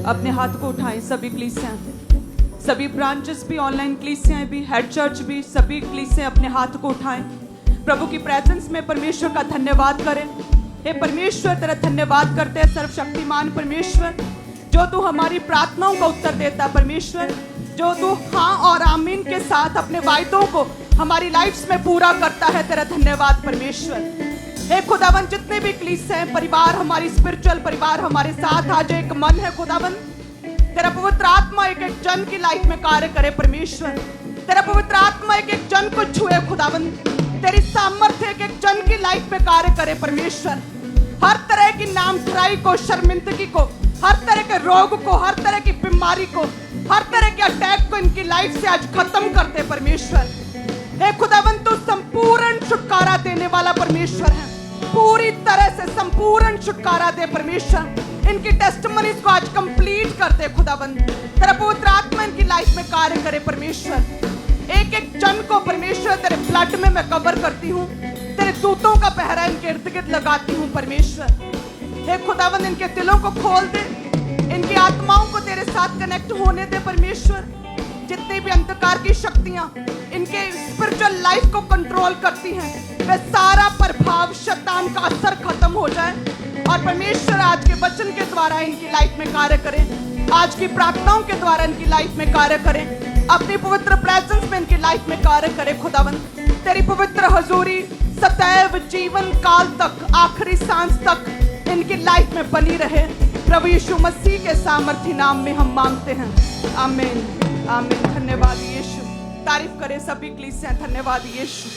अपने हाथ को उठाएं। सभी कलीसियां, सभी ब्रांचेस भी, ऑनलाइन कलीसियां भी, हेड चर्च भी, सभी कलीसियां अपने हाथ को उठाएं। प्रभु की प्रेजेंस में परमेश्वर का धन्यवाद करें। हे परमेश्वर, तेरा धन्यवाद करते हैं सर्वशक्तिमान परमेश्वर, जो तू हमारी प्रार्थनाओं का उत्तर देता है। परमेश्वर, जो तू हाँ और आमीन के साथ अपने वायदों को हमारी लाइफ्स में पूरा करता है, तेरा धन्यवाद परमेश्वर। हे खुदावन, जितने भी कलीसियां हैं, परिवार, हमारी स्पिरिचुअल परिवार हमारे साथ आज एक मन है खुदावन। तेरा पवित्र आत्मा एक एक जन की लाइफ में कार्य करे परमेश्वर। तेरा पवित्र आत्मा एक एक जन को छुए खुदावन। तेरी सामर्थ्य एक एक जन की लाइफ में कार्य करे परमेश्वर। हर तरह की नामधराई को, शर्मिंदगी को, हर तरह के रोग को, हर तरह की बीमारी को, हर तरह के अटैक को इनकी लाइफ से आज खत्म करते परमेश्वर। हे खुदावन, तू संपूर्ण छुटकारा देने वाला परमेश्वर है। पूरी तरह से संपूर्ण छुटकारा दे परमेश्वर। इनकी टेस्टिमनीज को आज कंप्लीट कर दे खुदावन। तेरा पवित्र आत्मा इनकी लाइफ में कार्य करे परमेश्वर। एक एक जन को परमेश्वर तेरे ब्लड में मैं कवर करती हूँ। तेरे दूतों का पहरा इनके इर्द गिर्द लगाती हूँ परमेश्वर। हे खुदावन, इनके दिलों को खोल दे, इनकी आत्माओं को तेरे साथ कनेक्ट होने दे परमेश्वर। जितनी भी अंधकार की शक्तियां इनके स्पिरिचुअल लाइफ को कंट्रोल करती हैं, वह सारा प्रभाव, शैतान का असर खत्म हो जाए और परमेश्वर आज के वचन के द्वारा इनकी लाइफ में कार्य करें। आज की प्रार्थनाओं के द्वारा इनकी लाइफ में कार्य करें। अपनी पवित्र प्रेजेंस में इनकी लाइफ में कार्य करें खुदावन। तेरी पवित्र हजूरी सदैव जीवन काल तक, आखिरी सांस तक इनकी लाइफ में बनी रहे। प्रभु यीशु मसीह के सामर्थी नाम में हम मांगते हैं, आमीन आमीन। धन्यवाद यीशु। तारीफ करें सभी कलीसियां। धन्यवाद यीशु।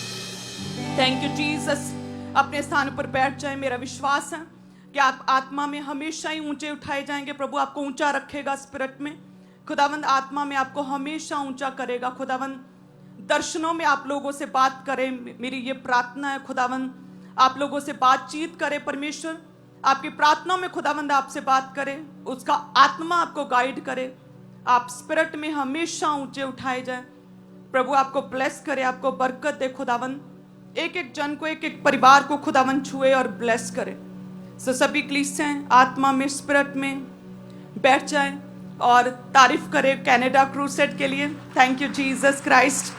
Thank you Jesus. अपने स्थान पर बैठ जाए। मेरा विश्वास है कि आप आत्मा में हमेशा ही ऊंचे उठाए जाएंगे। प्रभु आपको ऊंचा रखेगा स्पिरिट में। खुदावंद आत्मा में आपको हमेशा ऊंचा करेगा। खुदावंद दर्शनों में आप लोगों से बात करें, मेरी ये प्रार्थना है। खुदावंद आप लोगों से बातचीत करे परमेश्वर। आपकी प्रार्थनाओं में खुदावंद आपसे बात करे, उसका आत्मा आपको गाइड करे। आप स्पिरिट में हमेशा ऊंचे उठाए जाए। प्रभु आपको ब्लेस करे, आपको बरकत दे खुदावंद। एक एक जन को, एक एक परिवार को खुदावंद छुए और ब्लेस करे। सो सभी कलीसियां आत्मा में, स्पिरिट में बैठ जाए और तारीफ करे कनाडा क्रूसेड के लिए। Thank you Jesus Christ.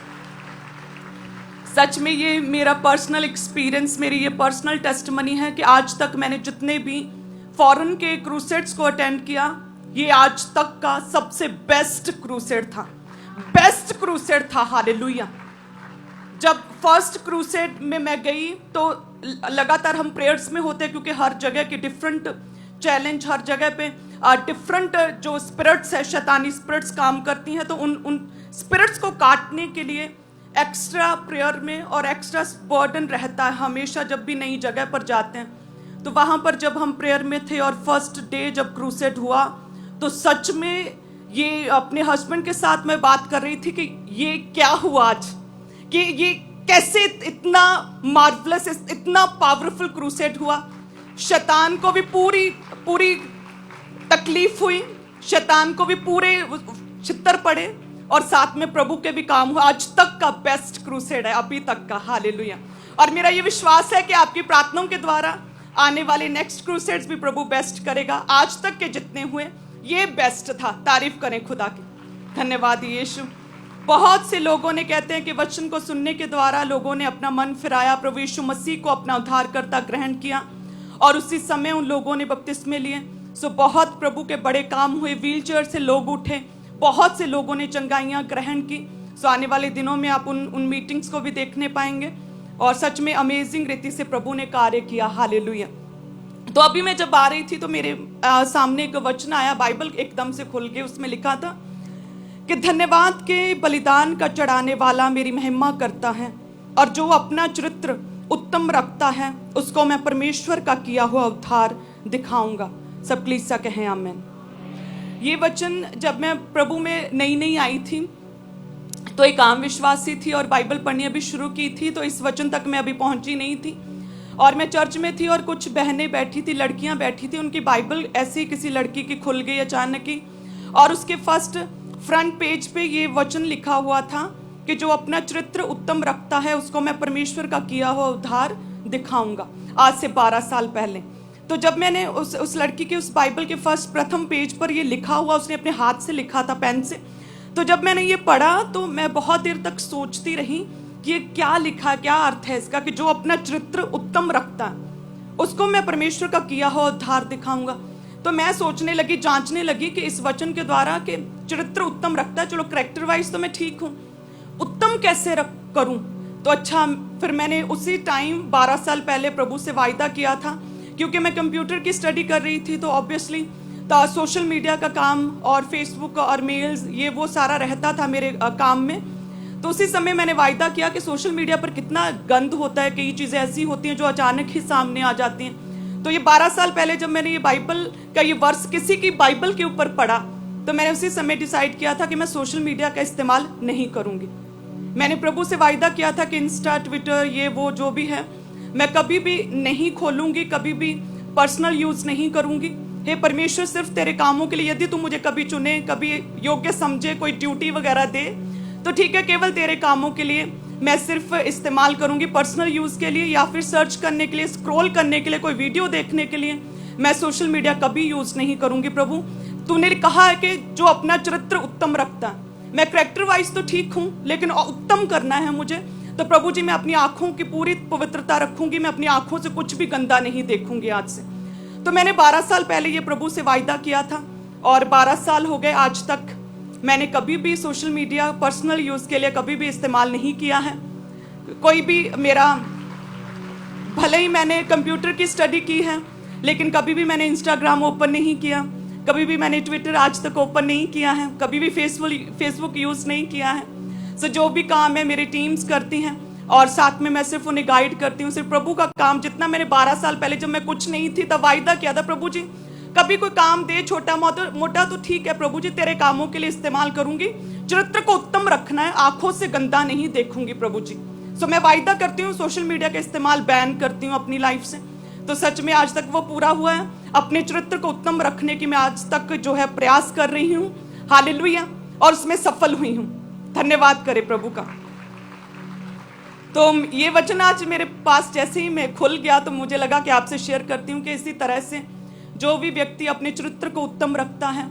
सच में ये मेरा पर्सनल एक्सपीरियंस, मेरी ये पर्सनल टेस्टिमनी है कि आज तक मैंने जितने भी फॉरेन के क्रूसेड्स को अटेंड किया, ये आज तक का सबसे बेस्ट क्रूसेड था। बेस्ट क्रूसेड था। हालेलुया। जब फर्स्ट क्रूसेड में मैं गई तो लगातार हम प्रेयर्स में होते, क्योंकि हर जगह की डिफरेंट चैलेंज, हर जगह पे डिफरेंट जो स्पिरिट्स है, शैतानी स्पिरिट्स काम करती हैं। तो उन स्पिरिट्स को काटने के लिए एक्स्ट्रा प्रेयर में और एक्स्ट्रा बर्डन रहता है हमेशा जब भी नई जगह पर जाते हैं। तो वहाँ पर जब हम प्रेयर में थे और फर्स्ट डे जब क्रूसेड हुआ, तो सच में ये अपने हस्बैंड के साथ मैं बात कर रही थी कि ये क्या हुआ आज, कि ये कैसे इतना मार्वलस, इतना पावरफुल क्रूसेड हुआ। शैतान को भी पूरी तकलीफ हुई, शैतान को भी पूरे छितर पड़े और साथ में प्रभु के भी काम हुआ। आज तक का बेस्ट क्रूसेड है, अभी तक का। हालेलुया। और मेरा ये विश्वास है कि आपकी प्रार्थनाओं के द्वारा आने वाले नेक्स्ट क्रूसेड्स भी प्रभु बेस्ट करेगा। आज तक के जितने हुए ये बेस्ट था। तारीफ करें खुदा की। धन्यवाद यीशु। बहुत से लोगों ने, कहते हैं कि वचन को सुनने के द्वारा लोगों ने अपना मन फिराया, प्रभु यीशु मसीह को अपना उद्धारकर्ता ग्रहण किया और उसी समय उन लोगों ने बपतिस्मे लिए। सो बहुत प्रभु के बड़े काम हुए। व्हीलचेयर से लोग उठे, बहुत से लोगों ने चंगाइयाँ ग्रहण की। सो आने वाले दिनों में आप उन मीटिंग्स को भी देखने पाएंगे और सच में अमेजिंग रीति से प्रभु ने कार्य किया। हालेलुया। तो अभी मैं जब आ रही थी तो मेरे सामने एक वचन आया, बाइबल एकदम से खुल के उसमें लिखा था कि धन्यवाद के बलिदान का चढ़ाने वाला मेरी महिमा करता है और जो अपना चरित्र उत्तम रखता है उसको मैं परमेश्वर का किया हुआ उद्धार दिखाऊंगा। सब कलीसिया कहें आमीन। ये वचन जब मैं प्रभु में नई आई थी तो एक आम विश्वासी थी और बाइबल पढ़नी अभी शुरू की थी, तो इस वचन तक मैं अभी पहुंची नहीं थी। और मैं चर्च में थी और कुछ बहनें बैठी थी, लड़कियां बैठी थी, उनकी बाइबल ऐसी किसी लड़की की खुल गई अचानक ही और उसके फर्स्ट फ्रंट पेज पे ये वचन लिखा हुआ था कि जो अपना चरित्र उत्तम रखता है उसको मैं परमेश्वर का किया हुआ उद्धार दिखाऊंगा। आज से 12 साल पहले तो जब मैंने उस लड़की के उस बाइबल के प्रथम पेज पर ये लिखा हुआ, उसने अपने हाथ से लिखा था पेन से, तो जब मैंने ये पढ़ा तो मैं बहुत देर तक सोचती रही कि ये क्या लिखा, क्या अर्थ है इसका, कि जो अपना चरित्र उत्तम रखता है उसको मैं परमेश्वर का किया हुआ उद्धार दिखाऊंगा। तो मैं सोचने लगी, जांचने लगी कि इस वचन के द्वारा कि चरित्र उत्तम रखता है, चलो कैरेक्टर वाइज तो मैं ठीक हूँ, उत्तम कैसे करूँ। तो अच्छा, फिर मैंने उसी टाइम 12 साल पहले प्रभु से वायदा किया था, क्योंकि मैं कंप्यूटर की स्टडी कर रही थी, तो ऑब्वियसली सोशल मीडिया का काम और फेसबुक और मेल्स ये वो सारा रहता था मेरे काम में। तो उसी समय मैंने वायदा किया कि सोशल मीडिया पर कितना गंद होता है, कई चीज़ें ऐसी होती हैं जो अचानक ही सामने आ जाती हैं। तो ये 12 साल पहले जब मैंने ये बाइबल का ये वर्ष किसी की बाइबल के ऊपर पढ़ा, तो मैंने उसी समय डिसाइड किया था कि मैं सोशल मीडिया का इस्तेमाल नहीं करूँगी। मैंने प्रभु से वायदा किया था कि इंस्टा, ट्विटर, ये वो जो भी है मैं कभी भी नहीं खोलूँगी, कभी भी पर्सनल यूज़ नहीं करूँगी। हे परमेश्वर, सिर्फ तेरे कामों के लिए यदि तू मुझे कभी चुने, कभी योग्य समझे, कोई ड्यूटी वगैरह दे तो ठीक है, केवल तेरे कामों के लिए मैं सिर्फ इस्तेमाल करूंगी। पर्सनल यूज़ के लिए या फिर सर्च करने के लिए, स्क्रॉल करने के लिए, कोई वीडियो देखने के लिए मैं सोशल मीडिया कभी यूज़ नहीं करूंगी। प्रभु, तूने कहा है कि जो अपना चरित्र उत्तम रखता है, मैं कैरेक्टर वाइज तो ठीक हूँ लेकिन उत्तम करना है मुझे। तो प्रभु जी, मैं अपनी आंखों की पूरी पवित्रता रखूंगी, मैं अपनी आंखों से कुछ भी गंदा नहीं देखूंगी आज से। तो मैंने 12 साल पहले ये प्रभु से वायदा किया था और 12 साल हो गए आज तक मैंने कभी भी सोशल मीडिया पर्सनल यूज़ के लिए कभी भी इस्तेमाल नहीं किया है। कोई भी मेरा, भले ही मैंने कंप्यूटर की स्टडी की है लेकिन कभी भी मैंने इंस्टाग्राम ओपन नहीं किया, कभी भी मैंने ट्विटर आज तक ओपन नहीं किया है, कभी भी फेसबुक यूज़ नहीं किया है। सो जो भी काम है मेरी टीम्स करती हैं और साथ में मैं सिर्फ उन्हें गाइड करती हूँ। सिर्फ प्रभु का काम जितना मैंने 12 साल पहले जब मैं कुछ नहीं थी तब वायदा किया था, प्रभु जी कभी कोई काम दे छोटा मोटा तो ठीक है प्रभु जी, तेरे कामों के लिए इस्तेमाल करूंगी, चरित्र को उत्तम रखना है, आंखों से गंदा नहीं देखूंगी प्रभु जी। सो मैं वायदा करती हूँ, सोशल मीडिया का इस्तेमाल बैन करती हूँ अपनी लाइफ से। तो सच में आज तक वो पूरा हुआ है। अपने चरित्र को उत्तम रखने की मैं आज तक जो है प्रयास कर रही हूँ, हालेलुया, और उसमें सफल हुई हूँ। धन्यवाद करे प्रभु का। तो ये वचन आज मेरे पास जैसे ही मैं खुल गया तो मुझे लगा कि आपसे शेयर करती हूँ कि इसी तरह से जो भी व्यक्ति अपने चरित्र को उत्तम रखता है,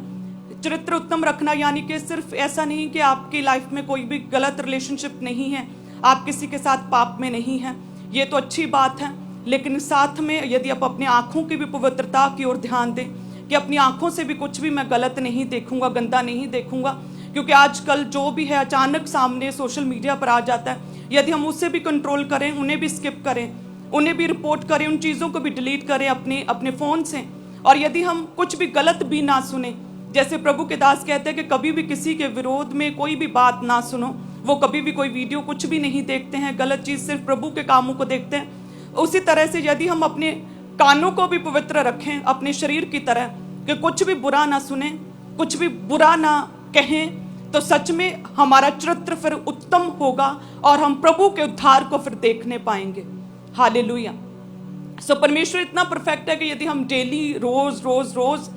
चरित्र उत्तम रखना यानी कि सिर्फ ऐसा नहीं कि आपकी लाइफ में कोई भी गलत रिलेशनशिप नहीं है, आप किसी के साथ पाप में नहीं हैं, ये तो अच्छी बात है, लेकिन साथ में यदि आप अपनी आंखों की भी पवित्रता की ओर ध्यान दें कि अपनी आंखों से भी कुछ भी मैं गलत नहीं देखूंगा, गंदा नहीं देखूंगा, क्योंकि आजकल जो भी है अचानक सामने सोशल मीडिया पर आ जाता है। यदि हम उसे भी कंट्रोल करें, उन्हें भी स्किप करें, उन्हें भी रिपोर्ट करें, उन चीज़ों को भी डिलीट करें अपने फ़ोन से, और यदि हम कुछ भी गलत भी ना सुने, जैसे प्रभु के दास कहते हैं कि कभी भी किसी के विरोध में कोई भी बात ना सुनो, वो कभी भी कोई वीडियो कुछ भी नहीं देखते हैं, गलत चीज़, सिर्फ प्रभु के कामों को देखते हैं। उसी तरह से यदि हम अपने कानों को भी पवित्र रखें अपने शरीर की तरह, कि कुछ भी बुरा ना सुने, कुछ भी बुरा ना कहें, तो सच में हमारा चरित्र फिर उत्तम होगा और हम प्रभु के उद्धार को फिर देखने पाएंगे। हालेलुया। सो परमेश्वर इतना परफेक्ट है कि यदि हम डेली रोज रोज रोज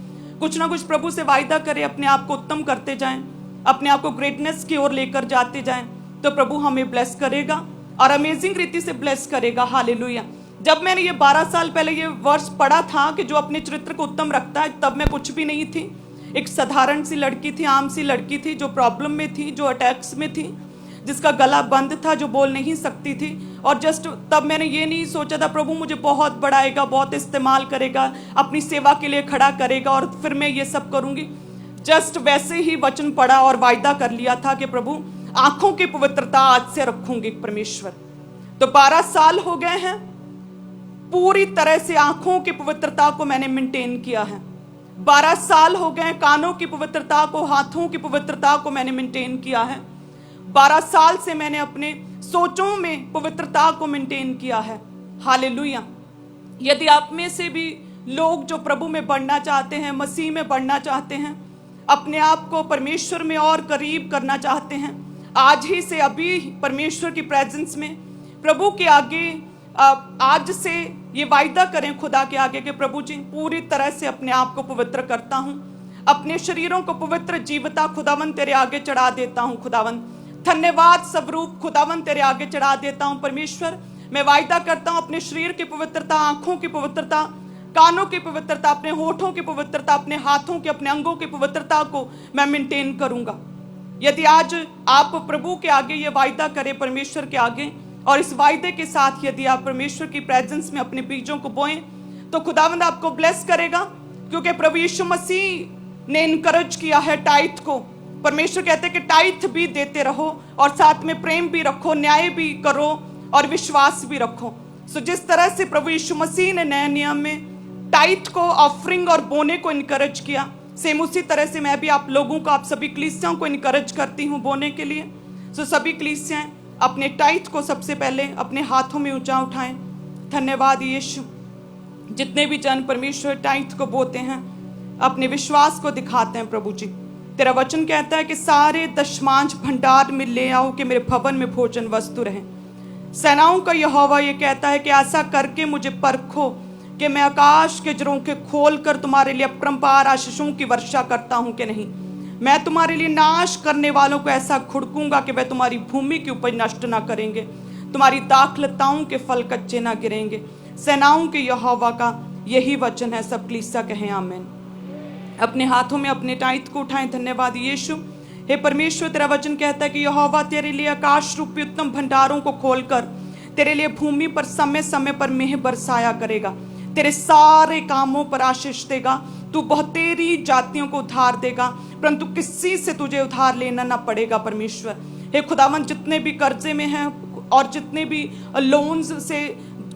कुछ ना कुछ प्रभु से वायदा करें, अपने आप को उत्तम करते जाएं, अपने आप को ग्रेटनेस की ओर लेकर जाते जाएं, तो प्रभु हमें ब्लेस करेगा और अमेजिंग रीति से ब्लेस करेगा। हालेलुया। जब मैंने ये 12 साल पहले ये वर्ष पढ़ा था कि जो अपने चरित्र को उत्तम रखता है, तब मैं कुछ भी नहीं थी, एक साधारण सी लड़की थी, आम सी लड़की थी, जो प्रॉब्लम में थी, जो अटैक्स में थी, जिसका गला बंद था, जो बोल नहीं सकती थी। और जस्ट तब मैंने ये नहीं सोचा था प्रभु मुझे बहुत बढ़ाएगा, बहुत इस्तेमाल करेगा, अपनी सेवा के लिए खड़ा करेगा और फिर मैं ये सब करूँगी। जस्ट वैसे ही वचन पढ़ा और वायदा कर लिया था कि प्रभु आंखों की पवित्रता आज से रखूंगी परमेश्वर। तो 12 साल हो गए हैं, पूरी तरह से आंखों की पवित्रता को मैंने मेंटेन किया है। 12 साल हो गए कानों की पवित्रता को, हाथों की पवित्रता को मैंने मेंटेन किया है। 12 साल से मैंने अपने सोचों में पवित्रता को मेंटेन किया है। हालेलुया। यदि आप में से भी लोग जो प्रभु में बढ़ना चाहते हैं, मसीह में बढ़ना चाहते हैं, अपने आप को परमेश्वर में और करीब करना चाहते हैं, आज ही से अभी परमेश्वर की प्रेजेंस में प्रभु के आगे आज से ये वायदा करें खुदा के आगे कि प्रभु जी पूरी तरह से अपने आप को पवित्र करता हूँ, अपने शरीरों को पवित्र जीवता खुदावन तेरे आगे चढ़ा देता हूँ। खुदावन धन्यवाद स्वरूप खुदावन तेरे आगे चढ़ा देता हूँ। परमेश्वर मैं वायदा करता हूँ अपने शरीर की पवित्रता, आंखों की पवित्रता, कानों की पवित्रता, अपने होठों की पवित्रता, अपने हाथों की, अपने अंगों की पवित्रता को मैं मेंटेन करूंगा। यदि आज आप प्रभु के आगे ये वायदा करें, परमेश्वर के आगे, और इस वायदे के साथ यदि आप परमेश्वर की प्रेजेंस में अपने बीजों को बोएं, तो खुदावंद आपको ब्लेस करेगा। क्योंकि प्रभु यीशु मसीह ने इनकरेज किया है टाइथ को। परमेश्वर कहते हैं कि टाइथ भी देते रहो और साथ में प्रेम भी रखो, न्याय भी करो और विश्वास भी रखो। सो जिस तरह से प्रभु यीशु मसीह ने नए नियम में टाइथ को, ऑफरिंग और बोने को इनकरेज किया, सेम उसी तरह से मैं भी आप लोगों को, आप सभी कलीसियाओं को इनकरेज करती हूँ बोने के लिए। सो सभी कलीसियाएं अपने टाइथ को सबसे पहले अपने हाथों में ऊंचा उठाएं। धन्यवाद यीशु। जितने भी जन परमेश्वर टाइथ को बोते हैं, अपने विश्वास को दिखाते हैं। प्रभु जी, तेरा वचन कहता है कि सारे दशमांश भंडार में ले आओ कि मेरे भवन में भोजन वस्तु रहे। सेनाओं का यहोवा ये कहता है कि ऐसा करके मुझे परखो कि मैं आकाश के झरोखे खोल कर तुम्हारे लिए अपरंपार आशीषों की वर्षा करता हूं कि नहीं। मैं तुम्हारे लिए नाश करने वालों को ऐसा खुड़कूंगा कि वह तुम्हारी भूमि की उपज नष्ट ना करेंगे, तुम्हारी दाखलताओं के फल कच्चे ना गिरेंगे। सेनाओं के यहोवा का यही वचन है। सब कलीसिया कहें आमीन। अपने हाथों में अपने टाइथ को उठाएं। धन्यवाद यीशु। हे परमेश्वर, तेरा वचन कहता है कि यहोवा तेरे लिए आकाश रूपी उत्तम भंडारों को खोलकर तेरे लिए भूमि पर समय समय पर मेह बरसाया करेगा। तेरे सारे कामों पर आशीष देगा। तू बहुतेरी जातियों को उधार देगा, परंतु किसी से तुझे उधार लेना ना पड़ेगा। परमेश्वर हे खुदावन, जितने भी कर्जे में हैं और जितने भी लोन्स से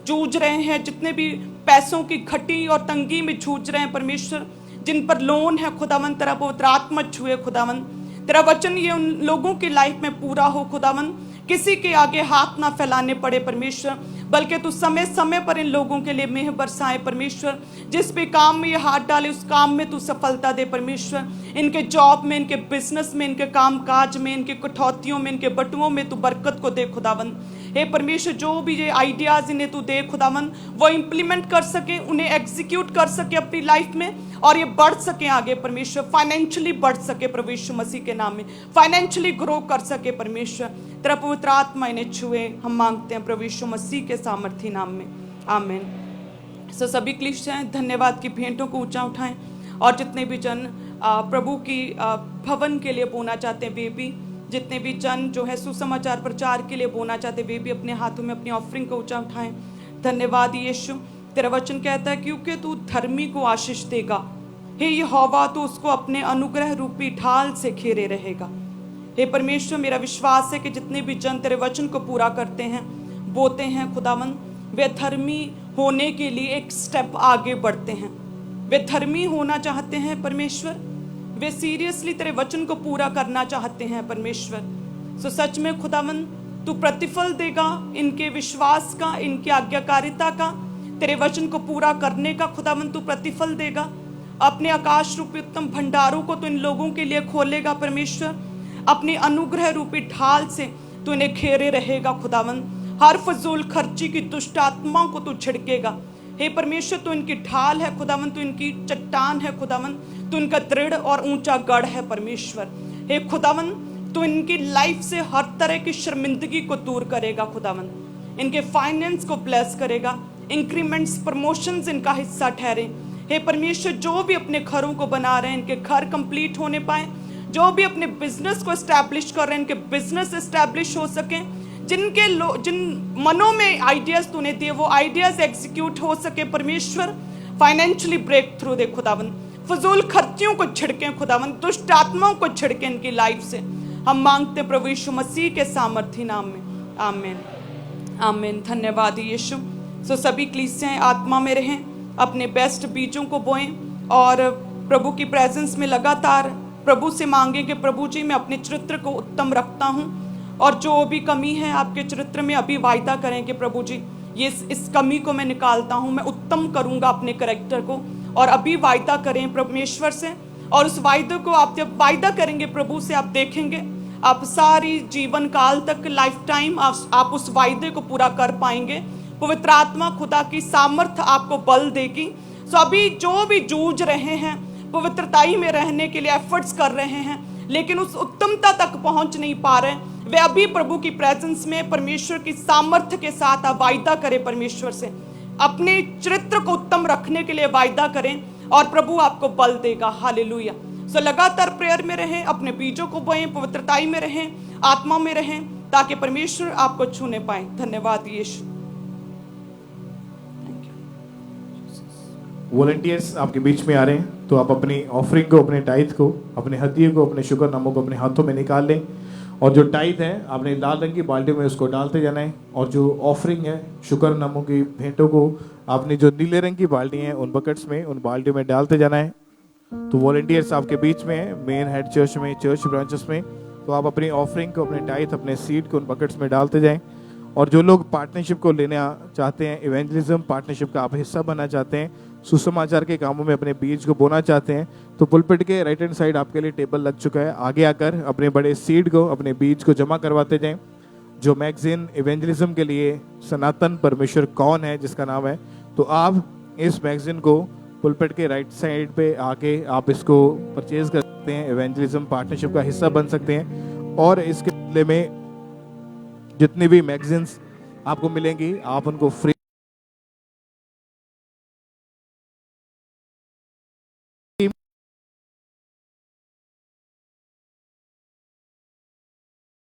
जूझ रहे हैं, जितने भी पैसों की घटी और तंगी में जूझ रहे हैं परमेश्वर, जिन पर लोन है खुदावन, तेरा पवित्र आत्मा छुए खुदावन। तेरा वचन ये उन लोगों की लाइफ में पूरा हो खुदावन। किसी के आगे हाथ ना फैलाने पड़े परमेश्वर, बल्कि तू समय समय पर इन लोगों के लिए मेह बरसाए परमेश्वर। जिस भी काम में ये हाथ डाले उस काम में तू सफलता दे परमेश्वर। इनके जॉब में, इनके बिजनेस में, इनके काम काज में, इनके कटौतियों में, इनके बटुओं में तू बरकत को दे खुदावन। हे परमेश्वर, जो भी ये आइडियाज इन्हें तू दे खुदावन, वो इम्प्लीमेंट कर सके, उन्हें एग्जीक्यूट कर सके अपनी लाइफ में, और ये बढ़ सके आगे परमेश्वर, फाइनेंशियली बढ़ सके प्रभु यीशु मसीह के नाम में, फाइनेंशियली ग्रो कर सके परमेश्वर। तेरा पवित्र आत्मा इन्हें छुए, हम मांगते हैं प्रभु यीशु मसीह के सामर्थी नाम में, आमीन। सो सभी कलीसियाएं धन्यवाद की भेंटों को ऊंचा उठाएं, और जितने भी जन प्रभु की भवन के लिए बोना चाहते हैं, वे भी, जितने भी जन जो है सुसमाचार प्रचार के लिए बोना चाहते हैं, वे भी अपने हाथों में अपनी ऑफरिंग को ऊंचा उठाएं। धन्यवाद यीशु। तेरा वचन कहता है क्योंकि तू धर्मी को आशीष देगा, हे यहोवा, तू उसको अपने अनुग्रह रूपी ढाल से घेरे रहेगा। हे परमेश्वर, मेरा विश्वास है कि जितने भी जन तेरे वचन को पूरा करते हैं, बोते हैं खुदावन, वे धर्मी होने के लिए एक स्टेप आगे बढ़ते हैं। वे धर्मी होना चाहते हैं परमेश्वर, वे सीरियसली तेरे वचन को पूरा करना चाहते हैं परमेश्वर। सो सच में खुदावन, तू प्रतिफल देगा इनके विश्वास का, इनकी आज्ञाकारिता का, तेरे वचन को पूरा करने का खुदावन तू प्रतिफल देगा। अपने आकाश रूपी उत्तम भंडारों को तू इन लोगों के लिए खोलेगा परमेश्वर। अपनी अनुग्रह रूपी ढाल से तू इन्हें घेरे रहेगा खुदावन। हर फजूल खर्ची की दुष्ट आत्माओं को तू छिड़केगा। हे परमेश्वर, तू इनकी ढाल है खुदावन, तू इनकी चट्टान है खुदावन, तू इनका दृढ़ और ऊंचा गढ़ है परमेश्वर। हे खुदावन, तू इनकी लाइफ से हर तरह की शर्मिंदगी को दूर करेगा खुदावन। इनके फाइनेंस को ब्लेस करेगा, इंक्रीमेंट्स, प्रमोशंस इनका हिस्सा ठहरे। हे परमेश्वर, जो भी अपने घरों को बना रहे हैं, इनके घर कंप्लीट होने पाए। जो भी अपने बिजनेस को एस्टैब्लिश कर रहे हैं, इनके बिजनेस एस्टैब्लिश हो सके। जिन मनों में आइडियाज तूने दिए, वो आइडियाज एग्जीक्यूट हो सके परमेश्वर। फाइनेंशियली ब्रेक थ्रू दे खुदावन। फजूल खर्चियों को छिड़के खुदावन, दुष्ट आत्माओं को छिड़के इनकी लाइफ से। हम मांगते प्रभु यीशु मसीह के सामर्थी नाम में, आमीन, आमीन। धन्यवाद यीशु। सो सभी कलीसियाएं आत्मा में रहें, अपने बेस्ट बीजों को बोएं, और प्रभु की प्रेजेंस में लगातार प्रभु से मांगें कि प्रभु जी, मैं अपने चरित्र को उत्तम रखता हूं, और जो भी कमी है आपके चरित्र में, अभी वायदा करें कि प्रभु जी, ये इस कमी को मैं निकालता हूं, मैं उत्तम करूंगा अपने कैरेक्टर को। और अभी वायदा करें परमेश्वर से, और उस वायदे को आप जब वायदा करेंगे प्रभु से, आप देखेंगे आप सारी जीवन काल तक, लाइफ टाइम आप उस वायदे को पूरा कर पाएंगे। पवित्र आत्मा खुदा की सामर्थ आपको बल देगी। सो अभी जो भी जूझ रहे हैं, पवित्रताई में रहने के लिए एफर्ट्स कर रहे हैं, लेकिन उस उत्तमता तक पहुंच नहीं पा रहे, वे अभी प्रभु की प्रेजेंस में परमेश्वर की सामर्थ्य के साथ आप वायदा करें परमेश्वर से अपने चरित्र को उत्तम रखने के लिए वायदा करें और प्रभु आपको बल देगा। हालेलुया। सो लगातार प्रेयर में रहें, अपने बीजों को बोएं, पवित्रताई में रहें, आत्मा में रहें, ताकि परमेश्वर आपको छूने पाए। धन्यवाद यीशु। वॉलंटियर्स आपके बीच में आ रहे हैं, तो आप अपनी ऑफरिंग को, अपने टाइथ को, अपने हदिये को, अपने शुक्रनामों को अपने हाथों में निकाल लें। और जो टाइथ है आपने लाल रंग की बाल्टी में उसको डालते जाना है, और जो ऑफरिंग है शुक्रनामों की भेंटों को आपने जो नीले रंग की बाल्टी है उन बकेट्स में, उन बाल्टी में डालते जाना है। तो वॉलंटियर्स आपके बीच में है, मेन हेड चर्च में, चर्च ब्रांचेस में, तो आप अपनी ऑफरिंग को, अपने टाइथ, अपने सीड को उन बकेट्स में डालते जाएं। और जो लोग पार्टनरशिप को लेने चाहते हैं, इवेंजलिज्म पार्टनरशिप का आप हिस्सा बनना चाहते हैं, सुसमाचार के कामों में अपने बीज को बोना चाहते हैं, तो पुलपिट के राइट हैंड साइड आपके लिए टेबल लग चुका है। आगे आकर अपने बड़े सीड को, अपने बीज को जमा करवाते जाएं। जो मैगजीन इवेंजलिज्म के लिए सनातन परमेश्वर कौन है जिसका नाम है, तो आप इस मैगजीन को पुलपिट के राइट साइड पे आके आप इसको परचेज कर सकते हैं, इवेंजलिज्म पार्टनरशिप का हिस्सा बन सकते हैं। और इसके बदले में जितनी भी मैगजीन्स आपको मिलेंगी आप उनको फ्री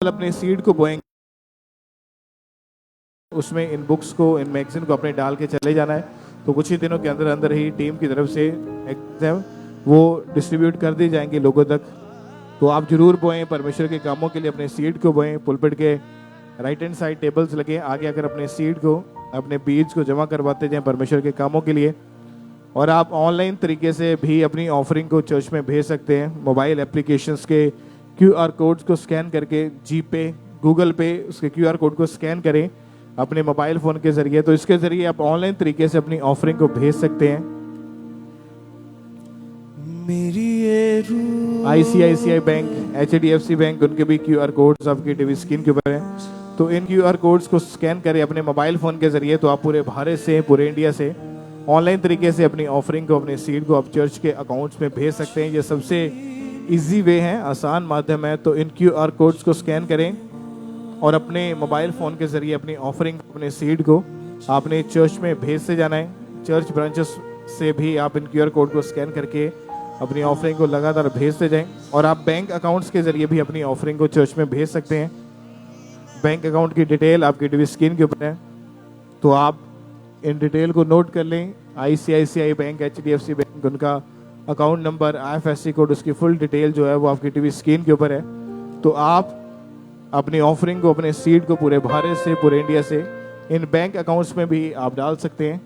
अपने सीड को बोएंगे, उसमें इन बुक्स को, इन मैगजीन को अपने डाल के चले जाना है। तो कुछ ही दिनों के अंदर अंदर ही टीम की तरफ से एग्जाम वो डिस्ट्रीब्यूट कर दी जाएंगे लोगों तक। तो आप जरूर बोएं, परमेश्वर के कामों के लिए अपने सीड को बोएं। पुलपिट के राइट हैंड साइड टेबल्स लगे, आगे आकर अपने सीड को, अपने बीज को जमा करवाते जाएं परमेश्वर के कामों के लिए। और आप ऑनलाइन तरीके से भी अपनी ऑफरिंग को चर्च में भेज सकते हैं। मोबाइल एप्लीकेशंस के QR कोड्स को स्कैन करके, जीपे, गूगल पे, उसके QR कोड को स्कैन करें अपने मोबाइल फ़ोन के ज़रिए, तो इसके ज़रिए आप ऑनलाइन तरीके से अपनी ऑफरिंग को भेज सकते हैं। ICICI बैंक, HDFC बैंक, उनके भी QR कोड्स आपकी टीवी स्क्रीन के ऊपर हैं। तो इन QR कोड्स को स्कैन करें अपने मोबाइल फ़ोन के ज़रिए, तो आप पूरे भारत से, पूरे इंडिया से ऑनलाइन तरीके से अपनी ऑफरिंग को, अपने सीड को आप चर्च के अकाउंट्स में भेज सकते हैं। ये सबसे इजी वे है, आसान माध्यम है। तो इन QR कोड्स को स्कैन करें और अपने मोबाइल फ़ोन के ज़रिए अपनी ऑफरिंग, अपने सीड को आपने चर्च में भेजते जाना है। चर्च ब्रांचेस से भी आप इन QR कोड को स्कैन करके अपनी ऑफरिंग को लगातार भेजते जाएं। और आप बैंक अकाउंट्स के ज़रिए भी अपनी ऑफरिंग को चर्च में भेज सकते हैं। बैंक अकाउंट की डिटेल आपकी टीवी स्क्रीन के ऊपर है, तो आप इन डिटेल को नोट कर लें। ICICI बैंक, HDFC बैंक, उनका अकाउंट नंबर, IFSC कोड, उसकी फुल डिटेल जो है वो आपकी टीवी स्क्रीन के ऊपर है। तो आप अपनी ऑफरिंग को, अपने सीड को पूरे भारत से, पूरे इंडिया से इन बैंक अकाउंट्स में भी आप डाल सकते हैं।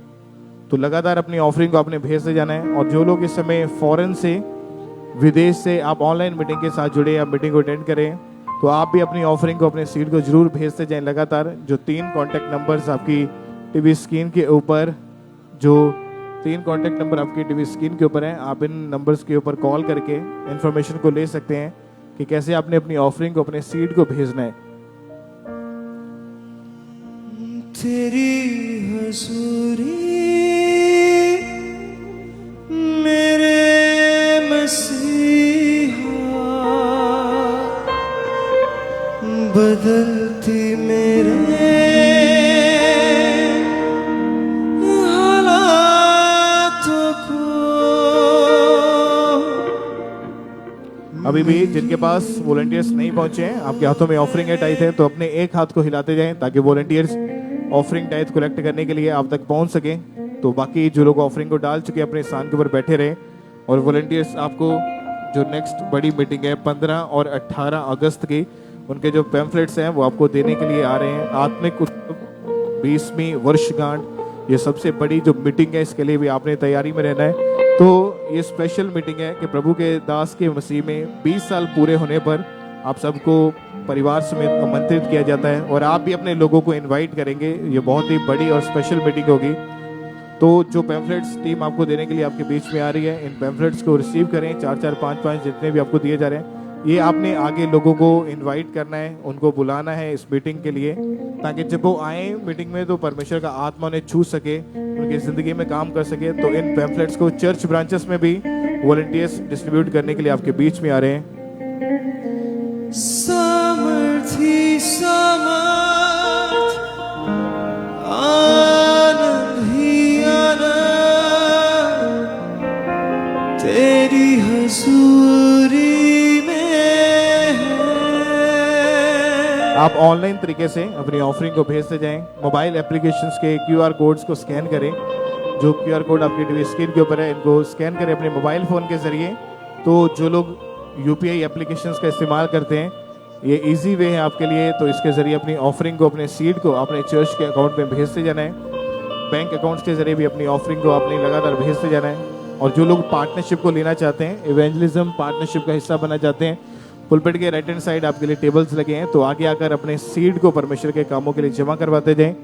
तो लगातार अपनी ऑफरिंग को आपने भेजते जाना है। और जो लोग इस समय फॉरेन से, विदेश से आप ऑनलाइन मीटिंग के साथ जुड़े, आप मीटिंग को अटेंड करें, तो आप भी अपनी ऑफरिंग को, अपने सीड को जरूर भेजते जाएं लगातार। जो 3 कॉन्टैक्ट नंबर्स आपकी टीवी स्क्रीन के ऊपर, जो 3 कॉन्टैक्ट नंबर आपकी टीवी स्क्रीन के ऊपर हैं, आप इन नंबर्स के ऊपर कॉल करके इन्फॉर्मेशन को ले सकते हैं कि कैसे आपने अपनी ऑफरिंग को, अपने सीड को भेजना है। तेरी हजूरी मेरे मसीहा, बदलती मेरे हालातों को। अभी भी जिनके पास वॉलंटियर्स नहीं पहुंचे हैं, आपके हाथों में ऑफरिंग है, टाइथ है, तो अपने एक हाथ को हिलाते जाएं ताकि वॉलंटियर्स ऑफरिंग टाइथ कलेक्ट करने के लिए आप तक पहुंच सकें। तो बाकी जो लोग ऑफरिंग को डाल चुके हैं अपने स्थान के ऊपर बैठे रहें। और वॉलंटियर्स आपको जो नेक्स्ट बड़ी मीटिंग है 15 और 18 अगस्त की, उनके जो पैम्फलेट्स हैं वो आपको देने के लिए आ रहे हैं। आत्मिक उत्सव 20वीं वर्षगांठ, ये सबसे बड़ी जो मीटिंग है, इसके लिए भी आपने तैयारी में रहना है। तो ये स्पेशल मीटिंग है कि प्रभु के दास के मसीह में 20 साल पूरे होने पर आप सबको परिवार समेत आमंत्रित किया जाता है और आप भी अपने लोगों को इनवाइट करेंगे। ये बहुत ही बड़ी और स्पेशल मीटिंग होगी। तो जो पैम्फलेट्स टीम आपको देने के लिए आपके बीच में आ रही है, इन पैम्फलेट्स को रिसीव करें। 4-4, 5-5 जितने भी आपको दिए जा रहे हैं, ये आपने आगे लोगों को इनवाइट करना है, उनको बुलाना है इस मीटिंग के लिए, ताकि जब वो आए मीटिंग में तो परमेश्वर का आत्मा उन्हें छू सके, उनकी ज़िंदगी में काम कर सके। तो इन पैम्फलेट्स को चर्च ब्रांचेस में भी वॉलंटियर्स डिस्ट्रीब्यूट करने के लिए आपके बीच में आ रहे हैं। सामर्थी समर्थ आनंद ही हजूरी में है। आप ऑनलाइन तरीके से अपनी ऑफरिंग को भेजते जाएं। मोबाइल एप्लीकेशंस के QR कोड्स को स्कैन करें। जो QR कोड आपकी टीवी स्क्रीन के ऊपर है, इनको स्कैन करें अपने मोबाइल फ़ोन के ज़रिए। तो जो लोग UPI एप्लीकेशंस का इस्तेमाल करते हैं, ये इजी वे है आपके लिए। तो इसके ज़रिए अपनी ऑफरिंग को, अपने सीड को अपने चर्च के अकाउंट में भेजते जाना है। बैंक अकाउंट्स के ज़रिए भी अपनी ऑफरिंग को आपने लगातार भेजते जाना है। और जो लोग पार्टनरशिप को लेना चाहते हैं, इवेंजलिज्म पार्टनरशिप का हिस्सा बनना चाहते हैं, पुलपिट के राइट हैंड साइड आपके लिए टेबल्स लगे हैं। तो आगे आकर अपने सीड को परमेश्वर के कामों के लिए जमा करवाते जाएं।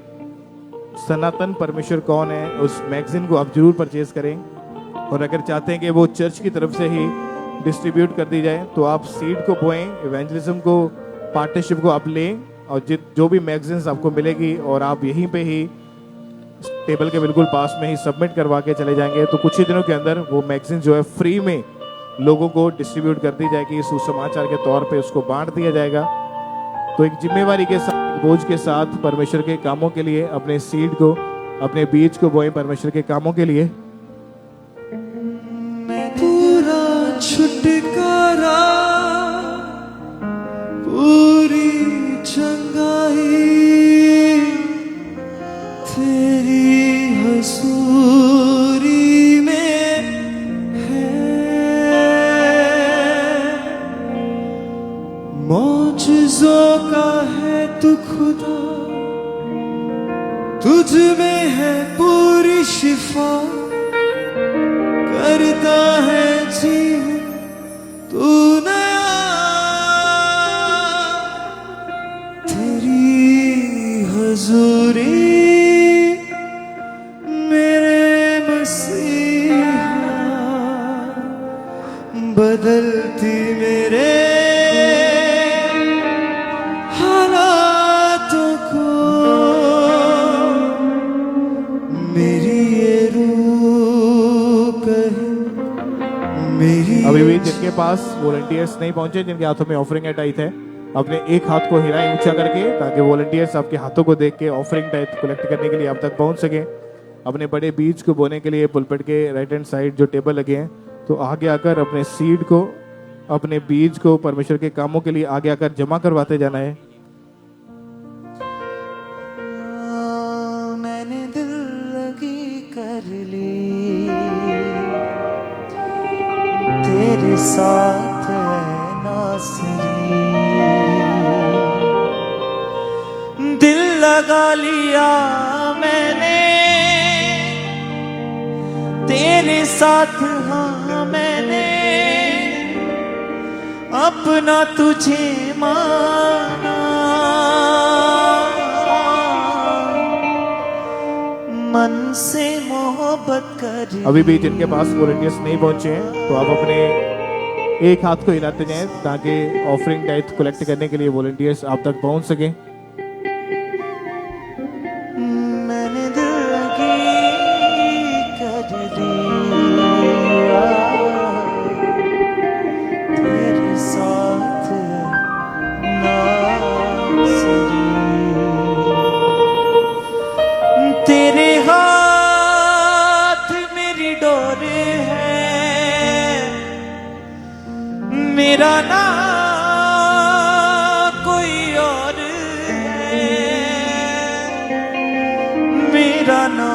सनातन परमेश्वर कौन है, उस मैगजीन को आप जरूर परचेज करें। और अगर चाहते हैं कि वो चर्च की तरफ से ही डिस्ट्रीब्यूट कर दी जाए, तो आप सीड को बोएं, इवेंजलिज्म को, पार्टनरशिप को आप लें। और जो भी मैगजीन्स आपको मिलेगी और आप यहीं पे ही टेबल के बिल्कुल पास में ही सबमिट करवा के चले जाएंगे, तो कुछ ही दिनों के अंदर वो मैगजीन जो है फ्री में लोगों को डिस्ट्रीब्यूट कर दी जाएगी। सुसमाचार के तौर पे उसको बांट दिया जाएगा। तो एक जिम्मेवारी के साथ, बोझ के साथ परमेश्वर के कामों के लिए अपने सीड को, अपने बीज को बोएं परमेश्वर के कामों के लिए। पूरा छुटकारा, पूरी चंगाई तेरी हजूरी में है। मौजज़ों का है तू खुदा, तुझ में है पूरी शिफा। करता है जीवन तू नया, तेरी हजूरी मेरे मसीहा, बदलती मेरे हालातों को। मेरी ये रूह कहे, मेरी अभी भी जिनके पास वॉलंटियर्स नहीं पहुंचे, जिनके हाथों में ऑफरिंग का टाइट है, अपने एक हाथ को हिलाएं ऊंचा करके, ताकि वॉलंटियर्स आपके हाथों को देख के ऑफरिंग टाइप कलेक्ट करने के लिए आप तक पहुंच सके। अपने बड़े बीज को बोने के लिए पुलपिट के राइट हैंड साइड जो टेबल लगे हैं, तो आगे आकर अपने सीड को, अपने बीज को परमेश्वर के कामों के लिए आगे आकर जमा करवाते जाना है। मैंने दिल लगी कर ली, तेरे साथ है नासरी। दिल लगा लिया मैंने तेरे साथ, हाँ मैंने अपना तुझे माना। मन से मोहब्बत कर। अभी भी जिनके पास वॉलंटियर्स नहीं पहुंचे हैं, तो आप अपने एक हाथ को हिलाते जाएं, ताकि ऑफरिंग टाइप कलेक्ट करने के लिए वॉलंटियर्स आप तक पहुंच सके। मैंने दिल लगी कर दिया, तेरे साथ नासरी। तेरे हाथ मेरी डोरे है, मेरा ना कोई और है, मेरा ना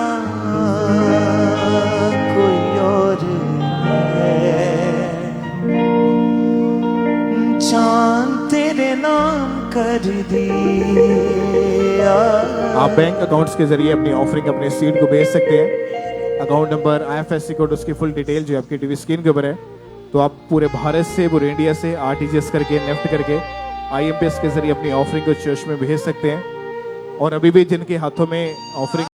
कोई और है। जान तेरे नाम कर दिया। आप बैंक अकाउंट्स के जरिए अपनी ऑफरिंग, अपने सीड को भेज सकते हैं। अकाउंट नंबर, IFSC कोड, उसकी फुल डिटेल जो आपकी टीवी स्क्रीन के ऊपर है। तो आप पूरे भारत से, पूरे इंडिया से RTGS करके, नेफ्ट करके, IMPS के जरिए अपनी ऑफरिंग को चर्च में भेज सकते हैं। और अभी भी जिनके हाथों में ऑफरिंग